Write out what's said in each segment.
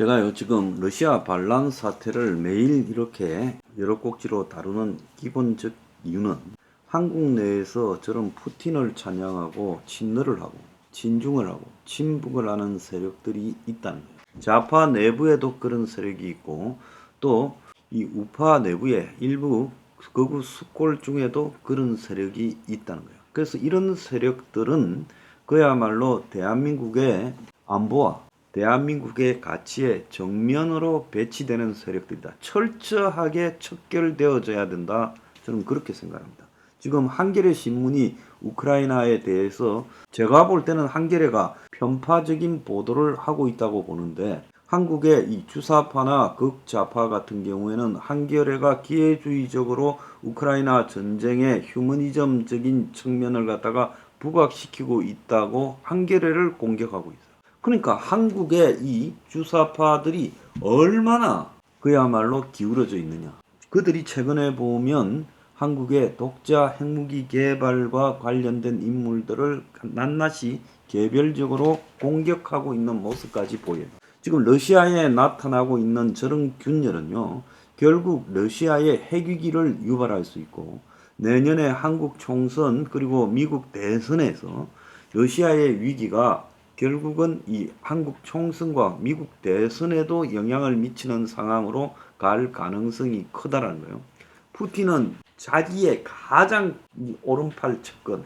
제가요, 지금 러시아 반란 사태를 매일 이렇게 여러 꼭지로 다루는 기본적 이유는 한국 내에서 저런 푸틴을 찬양하고 친러를 하고 친중을 하고 친북을 하는 세력들이 있다는 거예요. 좌파 내부에도 그런 세력이 있고 또 이 우파 내부에 일부 극우 수골 중에도 그런 세력이 있다는 거예요. 그래서 이런 세력들은 그야말로 대한민국의 안보와 대한민국의 가치에 정면으로 배치되는 세력들이다. 철저하게 척결되어져야 된다. 저는 그렇게 생각합니다. 지금 한겨레 신문이 우크라이나에 대해서 제가 볼 때는 한겨레가 편파적인 보도를 하고 있다고 보는데, 한국의 이 주사파나 극좌파 같은 경우에는 한겨레가 기회주의적으로 우크라이나 전쟁의 휴머니즘적인 측면을 갖다가 부각시키고 있다고 한겨레를 공격하고 있어요. 그러니까 한국의 이 주사파들이 얼마나 그야말로 기울어져 있느냐. 그들이 최근에 보면 한국의 독자 핵무기 개발과 관련된 인물들을 낱낱이 개별적으로 공격하고 있는 모습까지 보여요. 지금 러시아에 나타나고 있는 저런 균열은요, 결국 러시아의 핵위기를 유발할 수 있고, 내년에 한국 총선 그리고 미국 대선에서 러시아의 위기가 결국은 이 한국 총선과 미국 대선에도 영향을 미치는 상황으로 갈 가능성이 크다라는 거예요. 푸틴은 자기의 가장 오른팔 측근,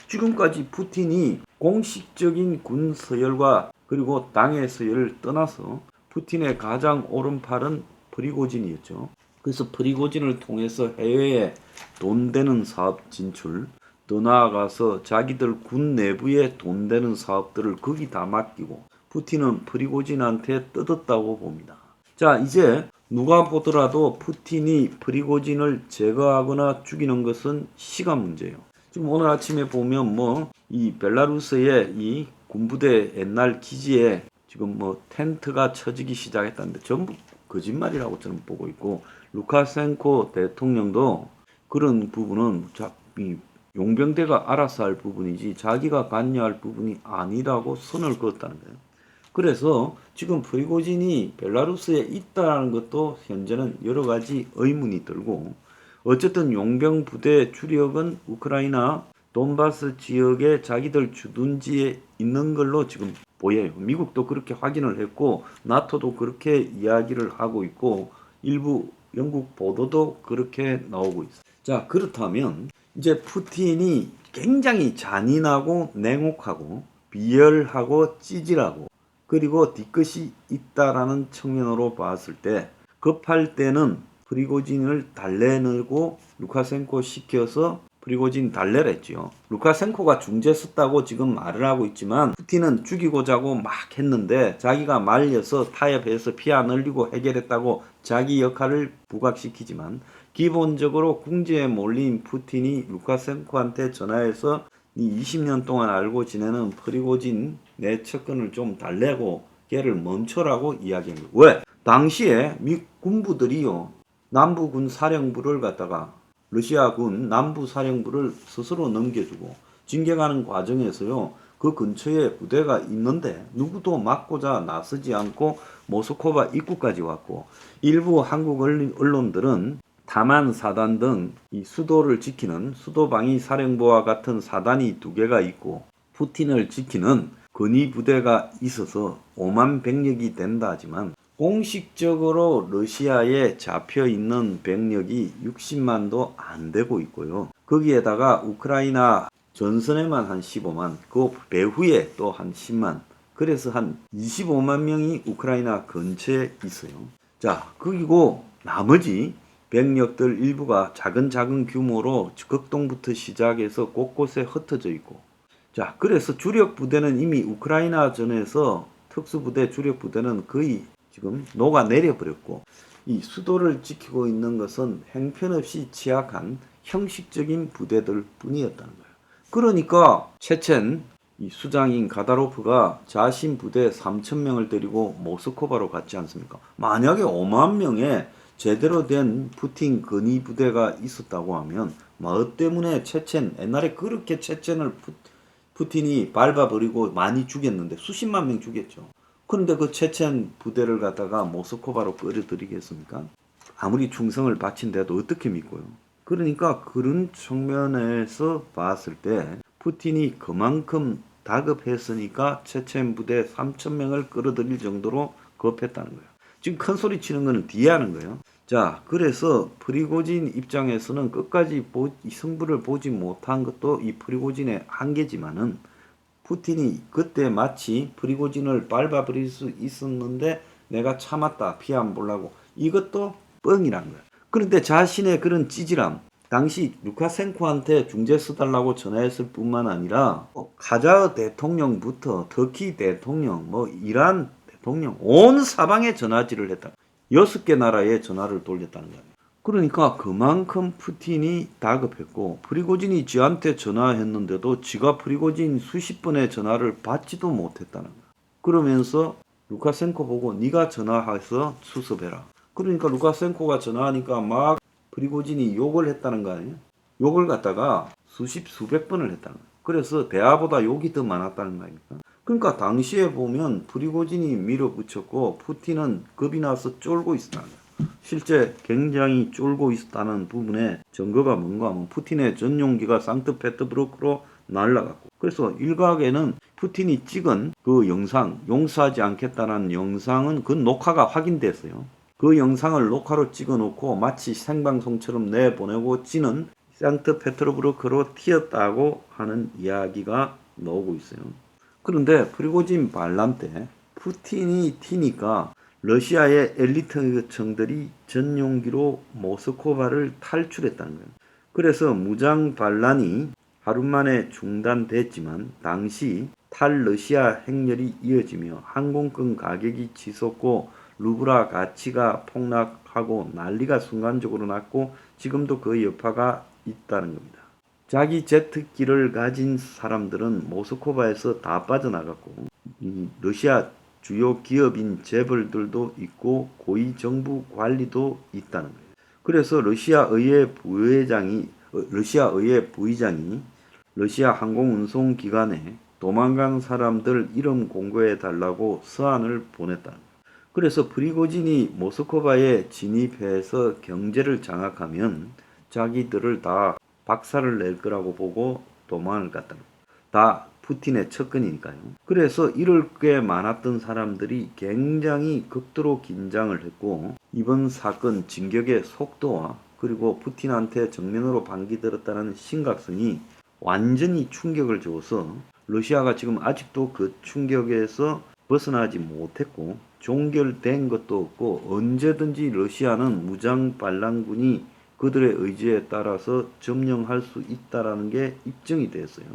지금까지 푸틴이 공식적인 군 서열과 그리고 당의 서열을 떠나서 푸틴의 가장 오른팔은 프리고진이었죠. 그래서 프리고진을 통해서 해외에 돈 되는 사업 진출, 더 나아가서 자기들 군 내부에 돈 되는 사업들을 거기 다 맡기고 푸틴은 프리고진한테 뜯었다고 봅니다. 자, 이제 누가 보더라도 푸틴이 프리고진을 제거하거나 죽이는 것은 시간 문제예요. 지금 오늘 아침에 보면 이 벨라루스의 이 군부대 옛날 기지에 지금 텐트가 쳐지기 시작했다는데 전부 거짓말이라고 저는 보고 있고, 루카센코 대통령도 그런 부분은 이 용병대가 알아서 할 부분이지 자기가 관여할 부분이 아니라고 선을 그었다는 거예요. 그래서 지금 프리고진이 벨라루스에 있다는 것도 현재는 여러 가지 의문이 들고, 어쨌든 용병 부대 주력은 우크라이나 돈바스 지역에 자기들 주둔지에 있는 걸로 지금 보여요. 미국도 그렇게 확인을 했고 나토도 그렇게 이야기를 하고 있고 일부 영국 보도도 그렇게 나오고 있어요. 자, 그렇다면 이제 푸틴이 굉장히 잔인하고 냉혹하고 비열하고 찌질하고 그리고 뒤끝이 있다라는 측면으로 봤을 때 급할 때는 프리고진을 달래내고 루카센코 시켜서 프리고진 달래랬지요. 루카센코가 중재 썼다고 지금 말을 하고 있지만 푸틴은 죽이고자고 막 했는데 자기가 말려서 타협해서 피 안 흘리고 해결했다고 자기 역할을 부각시키지만, 기본적으로 궁지에 몰린 푸틴이 루카센코한테 전화해서 이 20년 동안 알고 지내는 프리고진 내 측근을 좀 달래고 걔를 멈춰라고 이야기합니다. 왜? 당시에 미 군부들이요, 남부군 사령부를 갖다가 러시아군 남부 사령부를 스스로 넘겨주고 진격하는 과정에서요, 그 근처에 부대가 있는데 누구도 막고자 나서지 않고 모스크바 입구까지 왔고, 일부 한국 언론들은 다만 사단 등 이 수도를 지키는 수도방위 사령부와 같은 사단이 2개가 있고 푸틴을 지키는 근위 부대가 있어서 5만 병력이 된다 하지만, 공식적으로 러시아에 잡혀 있는 병력이 60만도 안 되고 있고요. 거기에다가 우크라이나 전선에만 한 15만, 그 배후에 또 한 10만, 그래서 한 25만 명이 우크라이나 근처에 있어요. 자, 그리고 나머지 병력들 일부가 작은 규모로 극동부터 시작해서 곳곳에 흩어져 있고, 자, 그래서 주력 부대는 이미 우크라이나 전에서 특수부대 주력 부대는 거의 지금 녹아내려 버렸고, 이 수도를 지키고 있는 것은 형편없이 취약한 형식적인 부대들 뿐이었다는 거예요. 그러니까 체첸 이 수장인 가다로프가 자신 부대 3,000명을 데리고 모스크바로 갔지 않습니까? 만약에 5만 명의 제대로 된 푸틴 근위 부대가 있었다고 하면 뭐 때문에 체첸, 옛날에 그렇게 체첸을 푸틴이 밟아버리고 많이 죽였는데 수십만 명 죽였죠. 그런데 그 체첸 부대를 갖다가 모스크바로 끌어들이겠습니까? 아무리 충성을 바친데도 어떻게 믿고요? 그러니까 그런 측면에서 봤을 때 푸틴이 그만큼 다급했으니까 체첸 부대 3,000명을 끌어들일 정도로 급했다는 거예요. 지금 큰 소리 치는 거는 뒤에 하는 거예요. 자, 그래서 프리고진 입장에서는 끝까지 승부를 보지 못한 것도 이 프리고진의 한계지만은 푸틴이 그때 마치 프리고진을 밟아버릴 수 있었는데 내가 참았다, 피 안 보려고. 이것도 뻥이란 거야. 그런데 자신의 그런 찌질함, 당시 루카센코한테 중재 써달라고 전화했을 뿐만 아니라 카자흐 대통령부터 터키 대통령, 이란 대통령, 온 사방에 전화질을 했다. 6개 나라에 전화를 돌렸다는 거야. 그러니까 그만큼 푸틴이 다급했고 프리고진이 지한테 전화했는데도 지가 프리고진 수십 번의 전화를 받지도 못했다는 거야. 그러면서 루카센코 보고 네가 전화해서 수습해라. 그러니까 루카센코가 전화하니까 막 프리고진이 욕을 했다는 거 아니에요? 욕을 갖다가 수백 번을 했다는 거야. 그래서 대화보다 욕이 더 많았다는 거 아닙니까? 그러니까 당시에 보면 프리고진이 밀어붙였고 푸틴은 겁이 나서 쫄고 있었다는 거야. 실제 굉장히 쫄고 있었다는 부분에 증거가 뭔가 하면 푸틴의 전용기가 상트페테르부르크로 날아갔고, 그래서 일각에는 푸틴이 찍은 그 영상, 용서하지 않겠다는 영상은 그 녹화가 확인됐어요. 그 영상을 녹화로 찍어놓고 마치 생방송처럼 내보내고 지는 상트페테르부르크로 튀었다고 하는 이야기가 나오고 있어요. 그런데 프리고진 반란 때 푸틴이 튀니까 러시아의 엘리트층들이 전용기로 모스크바를 탈출했다는 거예요. 그래서 무장 반란이 하루 만에 중단됐지만 당시 탈러시아 행렬이 이어지며 항공권 가격이 치솟고 루블화 가치가 폭락하고 난리가 순간적으로 났고 지금도 그 여파가 있다는 겁니다. 자기 제트기를 가진 사람들은 모스크바에서 다 빠져나갔고 이 러시아 주요 기업인 재벌들도 있고 고위 정부 관리도 있다는 거예요. 그래서 러시아의회 부의장이 러시아 항공운송기관에 도망간 사람들 이름 공고해 달라고 서한을 보냈다는 거예요. 그래서 프리고진이 모스크바에 진입해서 경제를 장악하면 자기들을 다 박살을 낼 거라고 보고 도망을 갔다는 거예요. 다 푸틴의 측근이니까요. 그래서 이럴 꽤 많았던 사람들이 굉장히 극도로 긴장을 했고 이번 사건 진격의 속도와 그리고 푸틴한테 정면으로 반기 들었다는 심각성이 완전히 충격을 줘서 러시아가 지금 아직도 그 충격에서 벗어나지 못했고 종결된 것도 없고 언제든지 러시아는 무장 반란군이 그들의 의지에 따라서 점령할 수 있다는 게 입증이 됐어요.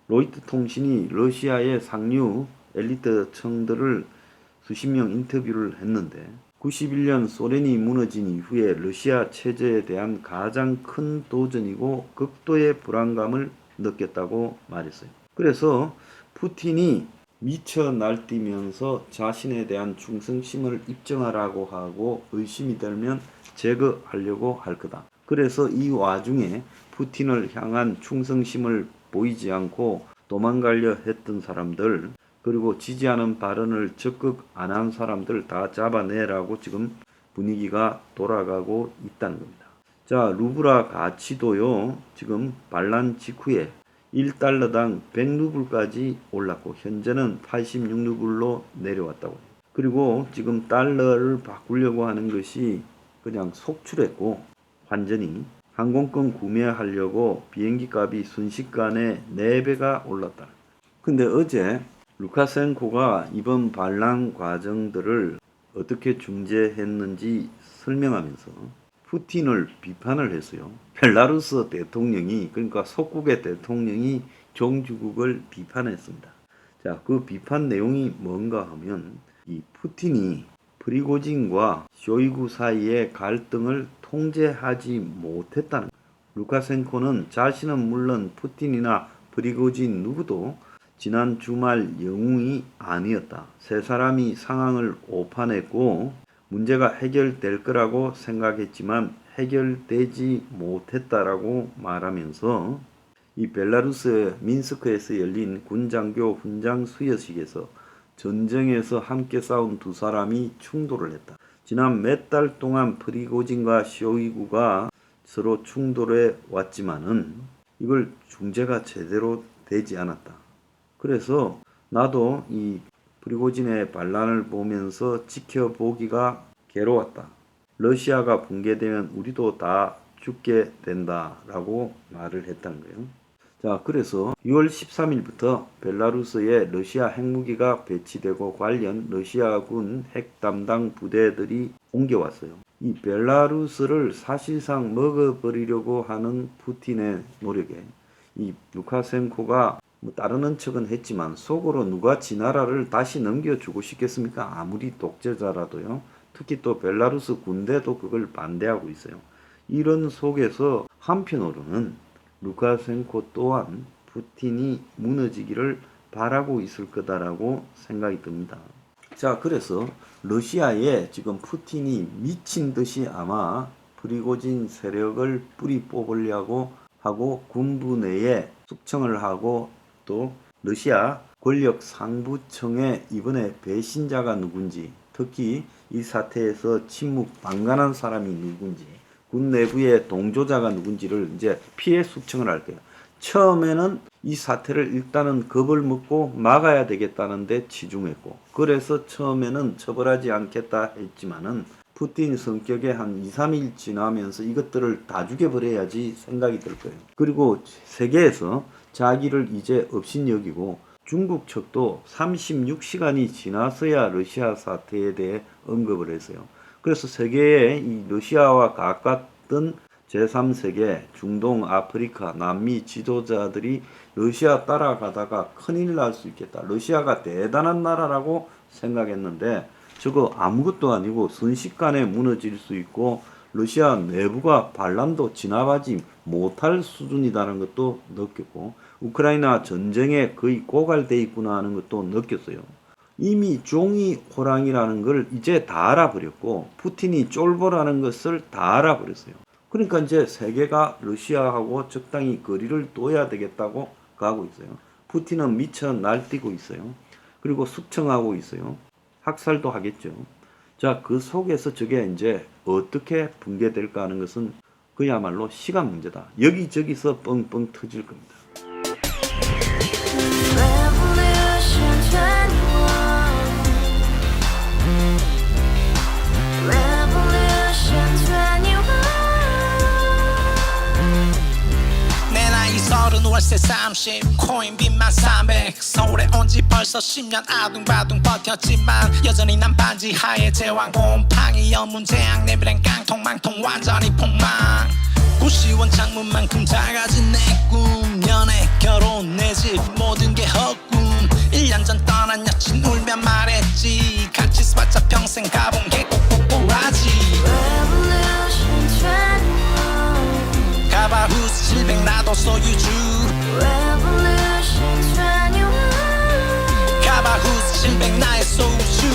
로이터 통신이 러시아의 상류 엘리트층들을 수십 명 인터뷰를 했는데 91년 소련이 무너진 이후에 러시아 체제에 대한 가장 큰 도전이고 극도의 불안감을 느꼈다고 말했어요. 그래서 푸틴이 미쳐 날뛰면서 자신에 대한 충성심을 입증하라고 하고 의심이 들면 제거하려고 할 거다. 그래서 이 와중에 푸틴을 향한 충성심을 보이지 않고 도망가려 했던 사람들 그리고 지지하는 발언을 적극 안 한 사람들 다 잡아내라고 지금 분위기가 돌아가고 있다는 겁니다. 자, 루블화 가치도요. 지금 반란 직후에 1달러당 100루블까지 올랐고 현재는 86루블로 내려왔다고 해요. 그리고 지금 달러를 바꾸려고 하는 것이 그냥 속출했고 완전히 항공권 구매하려고 비행기 값이 순식간에 4배가 올랐다. 근데 어제 루카센코가 이번 반란 과정들을 어떻게 중재했는지 설명하면서 푸틴을 비판을 했어요. 벨라루스 대통령이 그러니까 속국의 대통령이 종주국을 비판했습니다. 자, 그 비판 내용이 뭔가 하면 이 푸틴이 프리고진과 쇼이구 사이의 갈등을 통제하지 못했다는 거예요. 루카센코는 자신은 물론 푸틴이나 프리고진 누구도 지난 주말 영웅이 아니었다. 세 사람이 상황을 오판했고 문제가 해결될 거라고 생각했지만 해결되지 못했다라고 말하면서 이 벨라루스 민스크에서 열린 군장교 훈장 수여식에서 전쟁에서 함께 싸운 두 사람이 충돌을 했다. 지난 몇 달 동안 프리고진과 쇼이구가 서로 충돌해 왔지만은 이걸 중재가 제대로 되지 않았다. 그래서 나도 이 프리고진의 반란을 보면서 지켜보기가 괴로웠다. 러시아가 붕괴되면 우리도 다 죽게 된다라고 말을 했다는 거예요. 자, 그래서 6월 13일부터 벨라루스에 러시아 핵무기가 배치되고 관련 러시아군 핵 담당 부대들이 옮겨왔어요. 이 벨라루스를 사실상 먹어버리려고 하는 푸틴의 노력에 이 루카셴코가 뭐 따르는 척은 했지만 속으로 누가 지 나라를 다시 넘겨주고 싶겠습니까? 아무리 독재자라도요. 특히 또 벨라루스 군대도 그걸 반대하고 있어요. 이런 속에서 한편으로는 루카셴코 또한 푸틴이 무너지기를 바라고 있을 거다라고 생각이 듭니다. 자, 그래서 러시아에 지금 푸틴이 미친 듯이 아마 프리고진 세력을 뿌리 뽑으려고 하고 군부 내에 숙청을 하고 또 러시아 권력 상부청에 이번에 배신자가 누군지, 특히 이 사태에서 침묵 방관한 사람이 누군지, 군 내부의 동조자가 누군지를 이제 피해 숙청을 할 거예요. 처음에는 이 사태를 일단은 겁을 먹고 막아야 되겠다는데 치중했고, 그래서 처음에는 처벌하지 않겠다 했지만은 푸틴 성격에 한 2, 3일 지나면서 이것들을 다 죽여버려야지 생각이 들 거예요. 그리고 세계에서 자기를 이제 업신여기고 중국 측도 36시간이 지나서야 러시아 사태에 대해 언급을 했어요. 그래서 세계에 이 러시아와 가깝던 제3세계, 중동, 아프리카, 남미 지도자들이 러시아 따라가다가 큰일 날 수 있겠다. 러시아가 대단한 나라라고 생각했는데 저거 아무것도 아니고 순식간에 무너질 수 있고 러시아 내부가 반란도 지나가지 못할 수준이라는 것도 느꼈고 우크라이나 전쟁에 거의 고갈돼 있구나 하는 것도 느꼈어요. 이미 종이 호랑이라는 걸 이제 다 알아버렸고 푸틴이 쫄보라는 것을 다 알아버렸어요. 그러니까 이제 세계가 러시아하고 적당히 거리를 둬야 되겠다고 가고 있어요. 푸틴은 미쳐 날뛰고 있어요. 그리고 숙청하고 있어요. 학살도 하겠죠. 자, 그 속에서 저게 이제 어떻게 붕괴될까 하는 것은 그야말로 시간 문제다. 여기저기서 뻥뻥 터질 겁니다. 월세 30 코인빚만 300 서울에 온지 벌써 10년 아둥바둥 버텼지만 여전히 난 반지 하에 제왕 곰팡이 연문제약 내 미래는 깡통망통 완전히 폭망 고시원 창문만큼 작아진 내 꿈 연애 결혼 내 집 모든 게 헛꿈 1년 전 떠난 여친 울며 말했지 같이 스봤자 평생 가본 게 꼭꼭꼭하지 가바후스 700 나도 소유주 가바후스 700 나의 소주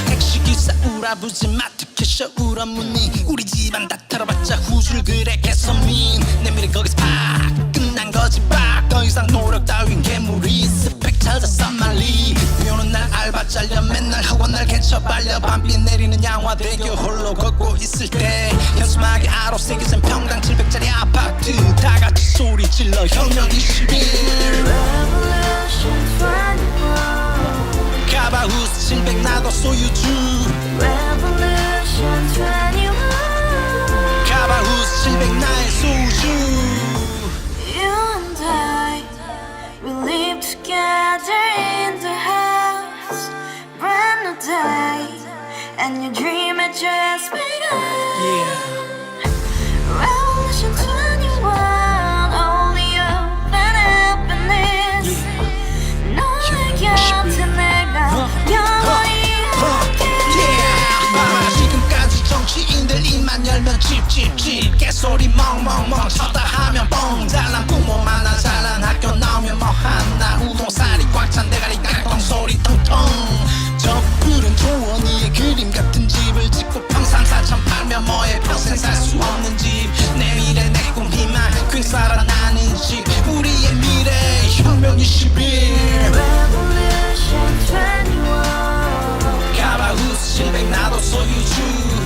택시기사 우라부지 마트 캐셔 울어무니 우리 집안 다 털어봤자 후줄 그래 개선민 내 미래 거기서 팍 끝난 거지 팍 더 이상 노력 따윈 괴물이 스펙 찾았어 말리 비오는 날 알바 잘려 맨날 학원 날 개쳐 발려 밤비 내리는 양화대교 홀로 걷고 있을 때 현수막에 아로 새겨진 평당 700짜리 아파트 다같이 소리 질러 혁명 21 가바후스 700 나도 소유주 가바후스 700 나의 소주 Together in the house, brand new day, and your dream had just begun. Revolution 21, only open happiness. 너의 곁에 내가 영원히 함께. 지금까지 정치인들 입만 열면 찝찝찝 개소리 멍멍멍 쳤다 하면 뻥 잘난 부모 만나 잘난 학교 나오면 뭐하나 우동살이 꽉 찬 대가리 깡통 소리 텅텅 저 푸른 조원이의 그림 같은 집을 짓고 평상사천 팔면 뭐해 평생 살 수 없는 집 내 미래 내 꿈 희망 그 살아나는 집 우리의 미래 혁명 21 Revolution 21. 소유주